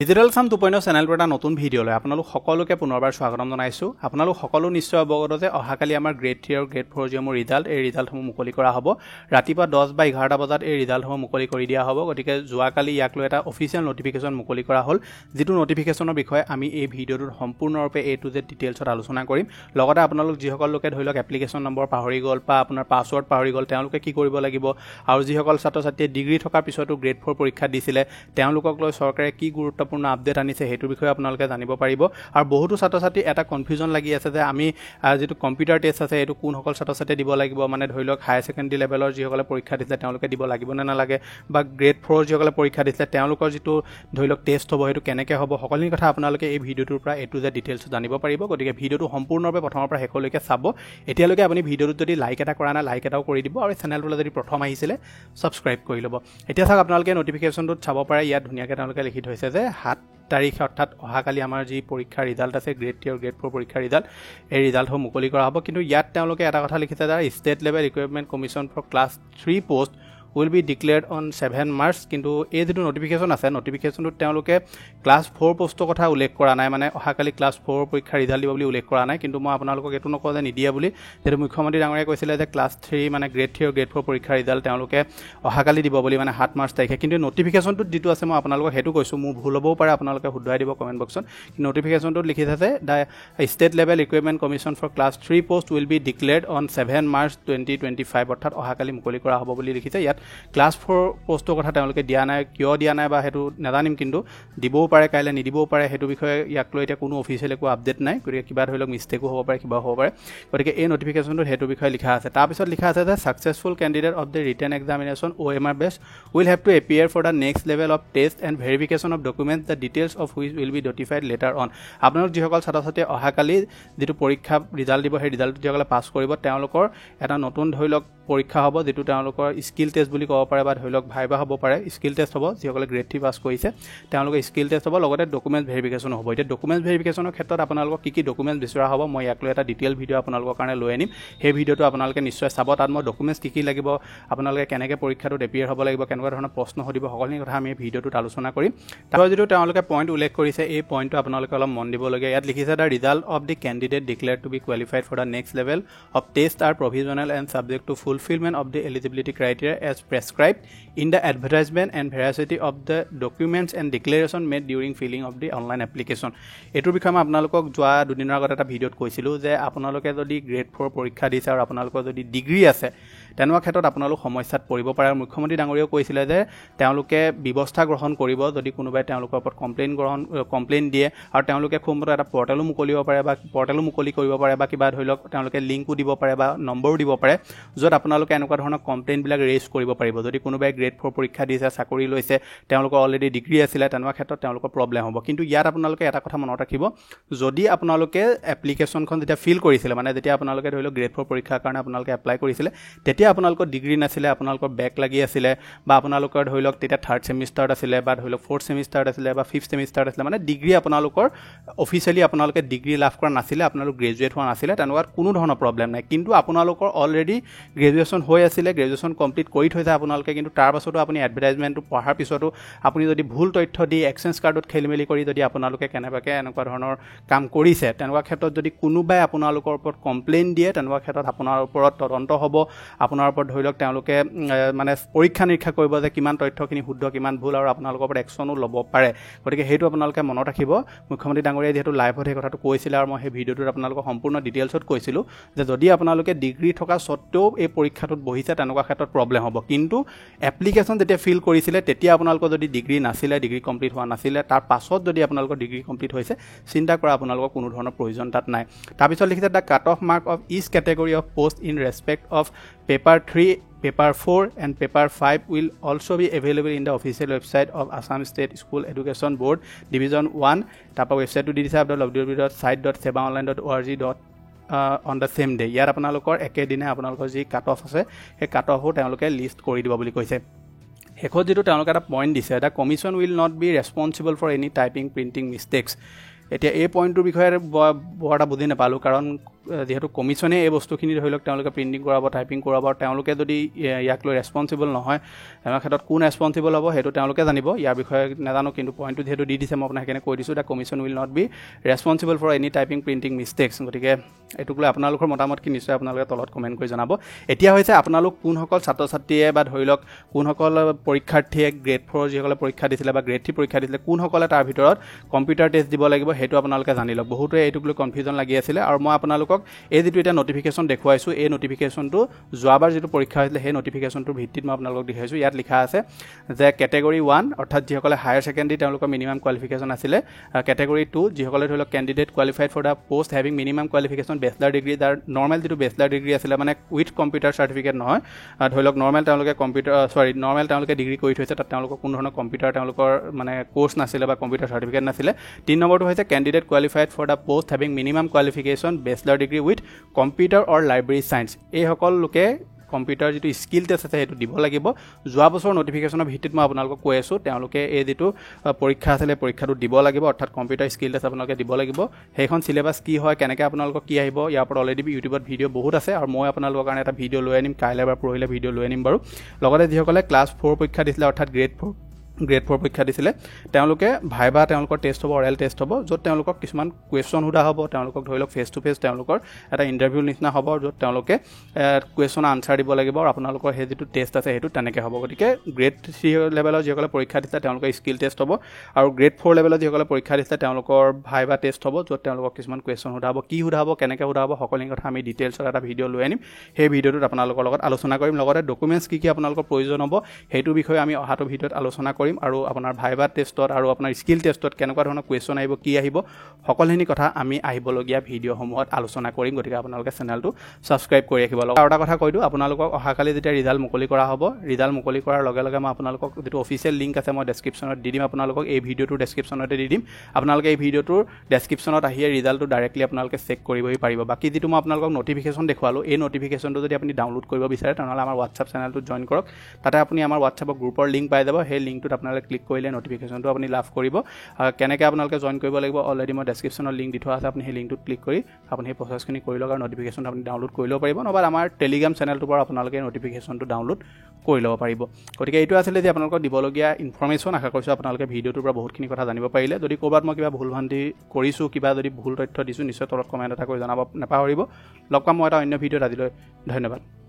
Digital সাম 2.0 চেনেলটোৰ এটা নতুন ভিডিঅ'লৈ আপোনালোক সকলোকে পুনৰবাৰ স্বাগতম জনাইছোঁ। আপোনালোক সকলো নিশ্চয় অৱগত যে অহাকালি আমাৰ গ্ৰেড 3 আৰু গ্ৰেড 4 যিসমূহ ৰিজাল্ট এই ৰিজাল্টসমূহ মুকলি কৰা হ'ব। ৰাতিপুৱা 10 বা 11টা বজাত এই ৰিজাল্টসমূহ মুকলি কৰি দিয়া হ'ব। গতিকে যোৱাকালি ইয়াক লৈ এটা অফিচিয়েল নটিফিকেশ্যন মুকলি কৰা হ'ল, যিটো নটিফিকেশ্যনৰ বিষয়ে আমি এই ভিডিঅ'টোত সম্পূৰ্ণৰূপে A to Z ডিটেইলছত আলোচনা কৰিম। লগতে আপোনালোক যিসকল লোকে ধৰি লওক এপ্লিকেশ্যন নম্বৰ পাহৰি গ'ল বা আপোনাৰ পাছৱৰ্ড পাহৰি গ'ল, তেওঁলোকে কি কৰিব লাগিব, আৰু যিসকল ছাত্ৰ ছাত্ৰীয়ে ডিগ্ৰী থকাৰ পিছতো গ্ৰেড 4 পৰীক্ষা দিছিলে তেওঁলোকক লৈ চৰকাৰে কি গুৰুত্বপূৰ্ণ আপডেট আনিছে সেইটোৰ বিষয়ে আপোনালোকে জানিব পাৰিব। আৰু বহুতো ছাত্ৰ ছাত্ৰী এটা কনফিউজন লাগি আছে যে আমি যিটো কম্পিউটাৰ টেষ্ট আছে এইটো কোনসকল ছাত্ৰ ছাত্ৰীয়ে দিব লাগিব, মানে ধৰি লওক হায়াৰ ছেকেণ্ডেৰী লেভেলৰ যিসকলে পৰীক্ষা দিছিলে তেওঁলোকে দিব লাগিব নে নালাগে, বা গ্ৰেড 4 যিসকলে পৰীক্ষা দিছিলে তেওঁলোকৰ যিটো ধৰি লওক টেষ্ট হ'ব সেইটো কেনেকৈ হ'ব, সকলোখিনি কথা আপোনালোকে এই ভিডিঅ'টোৰ পৰা A to Z ডিটেইলছ জানিব পাৰিব। গতিকে ভিডিঅ'টো সম্পূৰ্ণৰূপে প্ৰথমৰ পৰা শেষলৈকে চাব। এতিয়ালৈকে আপুনি ভিডিঅ'টোত যদি লাইক এটা কৰা নাই লাইক এটাও কৰি দিব, আৰু চেনেলটোলৈ যদি প্ৰথম আহিছিলে ছাবস্ক্ৰাইব কৰি ল'ব। এতিয়া চাওক আপোনালোকে নটিফিকেশ্যনটোত চাব পাৰে, ইয়াত ধুনীয়াকৈ তেওঁলোকে লিখি থৈছে যে 7 তাৰিখ অৰ্থাৎ অহাকালি আমাৰ যি পৰীক্ষাৰ ৰিজাল্ট আছে গ্ৰেড 3 আৰু গ্ৰেড 4 পৰীক্ষাৰ ৰিজাল্ট, এই ৰিজাল্টসমূহ মুকলি কৰা হ'ব। কিন্তু ইয়াত তেওঁলোকে এটা কথা লিখিছে যে state level recruitment commission for class 3 post will be declared on 7 March. কিন্তু এই যিটো নটিফিকেশ্যন আছে নটিফিকেশ্যনটোত তেওঁলোকে ক্লাছ 4 পোষ্টৰ কথা উল্লেখ কৰা নাই, মানে অহাকালি ক্লাছ 4 পৰীক্ষাৰ ৰিজাল্ট দিব বুলি উল্লেখ কৰা নাই। কিন্তু মই আপোনালোকক এইটো নকওঁ যে নিদিয়ে বুলি, যিহেতু মুখ্যমন্ত্ৰী ডাঙৰীয়াই কৈছিলে যে ক্লাছ 3 মানে গ্ৰেড 3 আৰু গ্ৰেড 4 পৰীক্ষাৰ ৰিজাল্ট তেওঁলোকে অহাকালি দিব বুলি, মানে 7 মাৰ্চ তাৰিখে। কিন্তু নটিফিকেশ্যনটোত যিটো আছে মই আপোনালোকক সেইটো কৈছোঁ, মোৰ ভুল হ'বও পাৰে, আপোনালোকে শুধৰাই দিব কমেণ্ট বক্সত। নটিফিকেশ্যনটোত লিখি আছে the state level recruitment commission for class 3 post will be declared on 7 March 2025, অৰ্থাৎ অহাকালি মুকলি কৰা হ'ব বুলি লিখিছে। ইয়াত ক্লাছ 4 পোষ্টৰ কথা তেওঁলোকে দিয়া নাই, কিয় দিয়া নাই বা সেইটো নাজানিম, কিন্তু দিবও পাৰে কাইলৈ নিদিবও পাৰে, সেইটো বিষয়ে ইয়াক লৈ এতিয়া কোনো অফিচিয়েল একো আপডেট নাই। গতিকে কিবা ধৰি লওক মিষ্টেকো হ'ব পাৰে, কিবা হ'ব পাৰে। গতিকে এই নটিফিকেশ্যনটোত সেইটো বিষয়ে লিখা আছে। তাৰপিছত লিখা আছে যে successful candidate of the written examination OMR based will have to appear for the next level of test and verification of documents the details of which will be notified later on. আপোনালোক যিসকল ছাত্ৰ ছাত্ৰীয়ে অহাকালি যিটো পৰীক্ষা result দিব, সেই ৰিজাল্টটো যিসকলে পাছ কৰিব তেওঁলোকৰ এটা নতুন ধৰি লওক পৰীক্ষা হ'ব, যিটো তেওঁলোকৰ স্কিল টেষ্ট বুলি ক'ব পাৰে, বা ধৰি লওক ভাইবা হ'ব পাৰে। স্কিল টেষ্ট হ'ব, যিসকলে গ্ৰেড 3 পাছ কৰিছে তেওঁলোকে স্কিল টেষ্ট হ'ব, লগতে ডকুমেণ্টছ ভেৰিফিকেশ্যনো হ'ব। এতিয়া ডকুমেণ্টছ ভেৰিফিকেশ্যনৰ ক্ষেত্ৰত আপোনালোকক কি ডকুমেণ্টছ বিচৰা হ'ব, মই ইয়াক লৈ এটা ডিটেইল ভিডিঅ' আপোনালোকৰ কাৰণে লৈ আনিম। সেই ভিডিঅ'টো আপোনালোকে নিশ্চয় চাব। তাত মই ডকুমেণ্টছ কি লাগিব, আপোনালোকে কেনেকৈ পৰীক্ষাটোত এপিয়াৰ হ'ব লাগিব, কেনেকুৱা ধৰণৰ প্ৰশ্ন সুধিব, সকলোখিনি কথা আমি এই ভিডিঅ'টোত আলোচনা কৰিম। তাৰপৰা যিটো তেওঁলোকে পইণ্ট উল্লেখ কৰিছে এই পইণ্টটো আপোনালোকে অলপ মন দিবলগীয়া। ইয়াত লিখিছে the result of the candidate declared to be qualified for the next level of test are provisional and subject to fulfilment of the eligibility criteria as prescribed in the advertisement and veracity of the documents and declaration made during filling of the online application. এটোৰ বিষয়ে মই আপোনালোকক যোৱা দুদিনৰ আগত এটা ভিডিঅ'ত কৈছিলোঁ যে আপোনালোকে যদি গ্ৰেড 4 পৰীক্ষা দিছে আৰু আপোনালোকৰ যদি ডিগ্ৰী আছে তেনেকুৱা ক্ষেত্ৰত আপোনালোক সমস্যাত পৰিব পাৰে। আৰু মুখ্যমন্ত্ৰী ডাঙৰীয়াও কৈছিলে যে তেওঁলোকে ব্যৱস্থা গ্ৰহণ কৰিব যদি কোনোবাই তেওঁলোকৰ ওপৰত কমপ্লেইন দিয়ে, আৰু তেওঁলোকে খুব মতে এটা পৰ্টেলো মুকলিব পাৰে বা পৰ্টেলো মুকলি কৰিব পাৰে, বা কিবা ধৰি লওক তেওঁলোকে লিংকো দিব পাৰে বা নম্বৰো দিব পাৰে, য'ত আপোনালোকে এনেকুৱা ধৰণৰ কমপ্লেইনবিলাক ৰেইজ কৰিব পাৰিব। যদি কোনোবাই গ্ৰেড 4 পৰীক্ষা দিছে, চাকৰি লৈছে, তেওঁলোকৰ অলৰেডি ডিগ্ৰী আছিলে, তেনেকুৱা ক্ষেত্ৰত তেওঁলোকৰ প্ৰব্লেম হ'ব। কিন্তু ইয়াত আপোনালোকে এটা কথা মনত ৰাখিব, যদি আপোনালোকে এপ্লিকেশ্যনখন যেতিয়া ফিল কৰিছিলে, মানে যেতিয়া আপোনালোকে ধৰি লওক গ্ৰেড 4 পৰীক্ষাৰ কাৰণে আপোনালোকে এপ্লাই কৰিছিলে, তেতিয়া আপোনালোকৰ ডিগ্ৰী নাছিলে, আপোনালোকৰ বেক লাগি আছিলে, বা আপোনালোকৰ ধৰি লওক তেতিয়া 3rd ছেমিষ্টাৰত আছিলে, বা ধৰি লওক 4th ছেমিষ্টাৰত আছিলে, বা 5th ছেমিষ্টাৰত আছিলে, মানে ডিগ্ৰী আপোনালোকৰ অফিচিয়েলি আপোনালোকে ডিগ্ৰী লাভ কৰা নাছিলে, আপোনালোক গ্ৰেজুৱেট হোৱা নাছিলে, তেনেকুৱা কোনো ধৰণৰ প্ৰব্লেম নাই। কিন্তু আপোনালোকৰ অলৰেডি গ্ৰেজুৱেশ্যন হৈ আছিলে, গ্ৰেজুৱেশ্যন কমপ্লিট কৰি থৈছে আপোনালোকে, কিন্তু তাৰ পাছতো আপুনি এডভাৰটাইজমেণ্টটো পঢ়াৰ পিছতো আপুনি যদি ভুল তথ্য দি এক্সেঞ্জ কাৰ্ডত খেলিমেলি কৰি যদি আপোনালোকে কেনেবাকৈ এনেকুৱা ধৰণৰ কাম কৰিছে, তেনেকুৱা ক্ষেত্ৰত যদি কোনোবাই আপোনালোকৰ ওপৰত কমপ্লেইন দিয়ে, তেনেকুৱা ক্ষেত্ৰত আপোনাৰ ওপৰত তদন্ত হ'ব। আপোনাৰ ওপৰত ধৰি লওক তেওঁলোকে মানে পৰীক্ষা নিৰীক্ষা কৰিব যে কিমান তথ্যখিনি শুদ্ধ কিমান ভুল, আৰু আপোনালোকৰ ওপৰত একশ্যনো ল'ব পাৰে। গতিকে সেইটো আপোনালোকে মনত ৰাখিব। মুখ্যমন্ত্ৰী ডাঙৰীয়াই যিহেতু লাইভত সেই কথাটো কৈছিলে, আৰু মই সেই ভিডিঅ'টোত আপোনালোকক সম্পূৰ্ণ ডিটেইলছত কৈছিলোঁ যে যদি আপোনালোকে ডিগ্ৰী থকা স্বত্তেও এই পৰীক্ষাটোত বহিছে তেনেকুৱা ক্ষেত্ৰত প্ৰব্লেম হ'ব। কিন্তু এপ্লিকেশ্যন যেতিয়া ফিল কৰিছিলে তেতিয়া আপোনালোকৰ যদি ডিগ্ৰী নাছিলে, ডিগ্ৰী কমপ্লিট হোৱা নাছিলে, তাৰ পাছত যদি আপোনালোকৰ ডিগ্ৰী কমপ্লিট হৈছে, চিন্তা কৰা আপোনালোকৰ কোনো ধৰণৰ প্ৰয়োজন তাত নাই। তাৰপিছত লিখিছে the cut off mark of each category of post in respect of paper 3, paper 4 and paper 5 will also be available in the official website of Assam State School Education Board Division 1। তাৰপৰা ৱেবছাইটটো দি দিছে www.site.sebaonline.org on the same day। ইয়াত আপোনালোকৰ একেদিনে আপোনালোকৰ যি cut off আছে সেই কাট অফো তেওঁলোকে লিষ্ট কৰি দিব বুলি কৈছে। শেষত যিটো তেওঁলোকে এটা পইণ্ট দিছে, the commission will not be responsible for any typing printing mistakes. এতিয়া এই পইণ্টটোৰ বিষয়ে বৰ এটা বুজি নাপালোঁ, কাৰণ যেহেতু কমিশ্যনে এই বস্তুখিনি ধৰি লওক তেওঁলোকে প্ৰিণ্টিং কৰাব টাইপিং কৰাব তেওঁলোকে যদি ইয়াক লৈ ৰেছপনচিবল নহয় তেনে ক্ষেত্ৰত কোন ৰেছপনচিবল হ'ব সেইটো তেওঁলোকে জানিব ইয়াৰ বিষয়ে নাজানো কিন্তু পইণ্টটো যেহেতু দি দিছে মই আপোনাক সেইকাৰণে কৈ দিছোঁ the commission will not be responsible for any typing printing mistakes গতিকে এইটোক লৈ আপোনালোকৰ মতামত কি নিশ্চয় আপোনালোকে তলত কমেণ্ট কৰি জনাব এতিয়া হৈছে আপোনালোক কোনসকল ছাত্ৰ ছাত্ৰীয়ে বা ধৰি লওক কোনসকল পৰীক্ষাৰ্থীয়ে গ্ৰেড 4 যিসকলে পৰীক্ষা দিছিলে বা গ্ৰেড 3 পৰীক্ষা দিছিলে কোনসকলে তাৰ ভিতৰত কম্পিউটাৰ টেষ্ট দিব লাগিব সেইটো আপোনালোকে জানি লওক বহুতে এইটোক লৈ কনফিউজন লাগি আছিলে আৰু মই আপোনালোকক এই যিটো এটা নটিফিকেশ্যন দেখুৱাইছোঁ এই নটিফিকেশ্যনটো যোৱাবাৰ যিটো পৰীক্ষা হৈছিলে সেই নটিফিকেশ্যনটোৰ ভিত্তিত মই আপোনালোকক দেখাইছোঁ ইয়াত লিখা আছে যে কেটেগৰী 1 অৰ্থাৎ যিসকলে হায়াৰ ছেকেণ্ডেৰী তেওঁলোকৰ মিনিমাম কোৱালিফিকেশ্যন আছিলে কেটেগৰী 2 যিসকলে ধৰি লওক candidate qualified for the post having minimum qualification bachelor degree যাৰ নৰ্মেল যিটো বেচলাৰ ডিগ্ৰী আছিলে মানে উইথ কম্পিউটাৰ চাৰ্টিফিকেট নহয় ধৰি লওক নৰ্মেল তেওঁলোকে নৰ্মেল তেওঁলোকে ডিগ্ৰী কৰি থৈছে তাত তেওঁলোকৰ কোনো ধৰণৰ কম্পিউটাৰ তেওঁলোকৰ মানে কোৰ্চ নাছিলে বা কম্পিউটাৰ চাৰ্টিফিকেট নাছিলে 3 নম্বৰটো হৈছে candidate qualified for the post having minimum qualification bachelor degree with computer or library science এইসকল লোকে কম্পিউটাৰ যিটো স্কিল টেষ্ট আছে সেইটো দিব লাগিব যোৱা বছৰ নটিফিকেশ্যনৰ ভিত্তিত মই আপোনালোকক কৈ আছোঁ তেওঁলোকে এই যিটো পৰীক্ষা আছিলে পৰীক্ষাটো দিব লাগিব অৰ্থাৎ কম্পিউটাৰ স্কিল টেষ্ট আপোনালোকে দিব লাগিব সেইখন চিলেবাছ কি হয় কেনেকৈ আপোনালোকক কি আহিব ইয়াৰ ওপৰত অলৰেডি ইউটিউবত ভিডিঅ' বহুত আছে আৰু মই আপোনালোকৰ কাৰণে এটা ভিডিঅ' লৈ আনিম কাইলৈ বা পৰহিলৈ ভিডিঅ' লৈ আনিম বাৰু লগতে যিসকলে ক্লাছ 4 পৰীক্ষা দিছিলে অৰ্থাৎ গ্ৰেড 4 পৰীক্ষা দিছিলে তেওঁলোকে ভাইবা তেওঁলোকৰ টেষ্ট হ'ব অৰেল টেষ্ট হ'ব য'ত তেওঁলোকক কিছুমান কুৱেশ্যন সোধা হ'ব তেওঁলোকক ধৰি লওক ফেচ টু ফেচ তেওঁলোকৰ এটা ইণ্টাৰভিউ নিচিনা হ'ব য'ত তেওঁলোকে কুৱেশ্যন আনচাৰ দিব লাগিব আৰু আপোনালোকৰ সেই যিটো টেষ্ট আছে সেইটো তেনেকৈ হ'ব গতিকে গ্ৰেড 3 লেভেলৰ যিসকলে পৰীক্ষা দিছে তেওঁলোকৰ স্কিল টেষ্ট হ'ব আৰু গ্ৰেড 4 লেভেলৰ যিসকলে পৰীক্ষা দিছে তেওঁলোকৰ ভাইবা টেষ্ট হ'ব য'ত তেওঁলোকক কিছুমান কুৱেশ্যন সোধা হ'ব কি সোধা হ'ব কেনেকৈ সোধা হ'ব সকলোখিনি কথা আমি ডিটেইলছত এটা ভিডিঅ' লৈ আনিম সেই ভিডিঅ'টোত আপোনালোকৰ লগত আলোচনা কৰিম লগতে ডকুমেণ্টছ কি আপোনালোকৰ প্ৰয়োজন হ'ব সেইটো বিষয়ে আমি অহাটো ভিডিঅ'ত আলোচনা কৰিম আৰু আপোনাৰ ভাইবা টেষ্টত আৰু আপোনাৰ স্কিল টেষ্টত কেনেকুৱা ধৰণৰ কুৱেশ্যন আহিব কি আহিব সকলোখিনি কথা আমি আহিবলগীয়া ভিডিঅ'সমূহত আলোচনা কৰিম গতিকে আপোনালোকে চেনেলটো ছাবস্ক্ৰাইব কৰি ৰাখিব আৰু এটা কথা কৈ দিওঁ আপোনালোকক অহাকালি যেতিয়া ৰিজাল্ট মুকলি কৰা হ'ব ৰিজাল্ট মুকলি কৰাৰ লগে লগে মই আপোনালোকক যিটো অফিচিয়েল লিংক আছে মই ডেছক্ৰিপশ্যনত দি দিম আপোনালোকক এই ভিডিঅ'টোৰ ডেছক্ৰিপশ্যনতে দি দিম আপোনালোকে এই ভিডিঅ'টোৰ ডেছক্ৰিপশ্যনত আহিয়ে ৰিজাল্টটো ডাইৰেক্টলি আপোনালোকে চেক কৰিবহি পাৰিব বাকী যিটো মই আপোনালোকক নটিফিকেশ্যন দেখুৱালোঁ এই নটিফিকেশ্যনটো যদি আপুনি ডাউনলোড কৰিব বিচাৰে তেনেহ'লে আমাৰ হোৱাটছআপ চেনেলটোত জইন কৰক তাতে আপুনি আমাৰ হোৱাটছআপৰ গ্ৰুপৰ লিংক পাই যাব সেই লিংকটোত আপোনালোকে ক্লিক কৰিলে নটিফিকেশ্যনটো আপুনি লাভ কৰিব কেনেকৈ আপোনালোকে জইন কৰিব লাগিব অলৰেডি মই ডেছক্ৰিপশ্যনৰ লিংক দি থোৱা আছে আপুনি সেই লিংকটোত ক্লিক কৰি আপুনি সেই প্ৰচেছখিনি কৰি লওক আৰু নটিফিকেশ্যনটো আপুনি ডাউনলোড কৰি ল'ব পাৰিব নহ'বা আমাৰ টেলিগ্ৰাম চেনেলটোৰ পৰা আপোনালোকে নটিফিকেশ্যনটো ডাউনলোড কৰি ল'ব পাৰিব গতিকে এইটো আছিলে যে আপোনালোকক দিবলগীয়া ইনফৰ্মেশ্যন আশা কৰিছোঁ আপোনালোকে ভিডিঅ'টোৰ পৰা বহুতখিনি কথা জানিব পাৰিলে যদি ক'ৰবাত মই কিবা ভুল ভ্ৰান্তি কৰিছোঁ কিবা যদি ভুল তথ্য দিছোঁ নিশ্চয় তলত কমেণ্ট এটা কৰি জনাব নাপাহৰিব লগ পাম মই এটা অন্য ভিডিঅ'ত আজিলৈ ধন্যবাদ